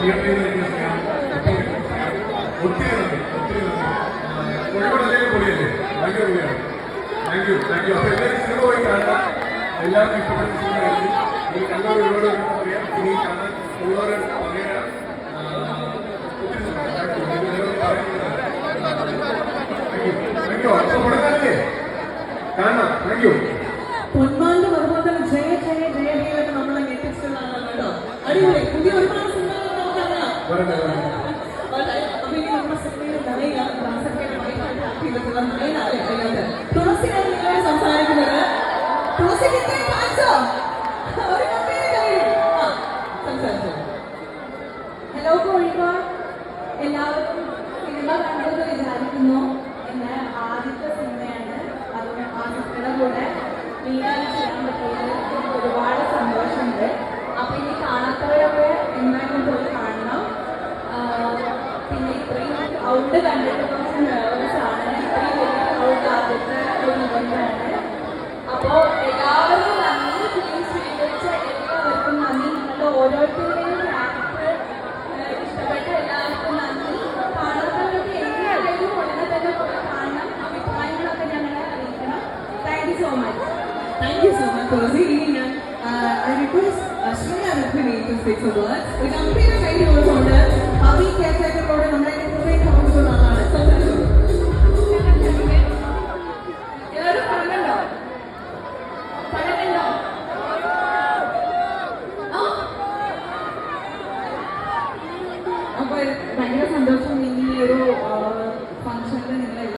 തിയേറ്ററിൽ നിന്ന് ചെയ്യാം. ഒത്തിരി നന്ദി, ഒത്തിരി നന്ദി. കോഴിക്കോട് അല്ലെങ്കിൽ പൊളിയല്ലേ, ഭയങ്കര പൊളിയാണ്. Thank you, thank you. അപ്പോൾ എല്ലാവരും സിനിമ പോയി കാണാം. എല്ലാവർക്കും ഇഷ്ടപ്പെട്ട സിനിമയായിരിക്കും. ഈ കണ്ടവർ ഒരുപാട് പറയാം, ഇനി കാണാൻ ഉള്ളവരെ പറയാം. പൊന്മാന്റെ അതുപോലെ തന്നെ ജയ ജയ ജയ ജയൊക്കെ നമ്മളെ ഞെട്ടിച്ചിട്ടുള്ളതാണ് കേട്ടോ. അടിപൊളി. പുതിയ ഒരുപാട് സിനിമകൾ നമുക്ക് കാണാം. അപ്പൊ ഇനി നമ്മുടെ സിനിമയിൽ നിറയുക തുളസിയാണ് നിങ്ങളോട് സംസാരിക്കുന്നത്. തുളസിക്ക് ഇത്രയും കാണിച്ചോ? ഒരു സംസാരിച്ചോ. ഹലോ കോഴിക്കോട്, എല്ലാവർക്കും സിനിമ കണ്ടെന്ന് വിചാരിക്കുന്നു. എന്റെ ആദ്യത്തെ സിനിമയാണ്. അതുകൊണ്ട് ആ സിനിമയുടെ കൂടെ ലീഡായി ചെയ്യാൻ പറ്റിയതിൽ ഒരുപാട് സന്തോഷമുണ്ട്. അപ്പൊ ഇനി കാണാത്തവരൊക്കെ എന്തായാലും പോയി കാണണം. പിന്നെ ഇത്രയും ഔട്ട് കണ്ടിട്ട് കുറച്ച് നെർവസ് ആണ്. ഇത്രയും വലിയ ഔട്ട് ആദ്യത്തെ ഒരു ഇവന്റാണ്. അപ്പോൾ എല്ലാവർക്കും നന്ദി. ഫിലിം സ്വീകരിച്ച എല്ലാവർക്കും നന്ദി. നിങ്ങളുടെ ഓരോരുത്തരുടെയും ക്യാരക്ടർ ഇഷ്ടപ്പെട്ട എല്ലാവർക്കും നന്ദി. കാണാത്തവർക്ക് എന്തായാലും ഉടനെ തന്നെ പോയി കാണണം. അഭിപ്രായങ്ങളൊക്കെ ഞങ്ങളെ അറിയിക്കണം. Thank you so much. Thank you so much, Tulsi. I request Shreya Rukmini to speak some words. We complete a very good order. How we care for the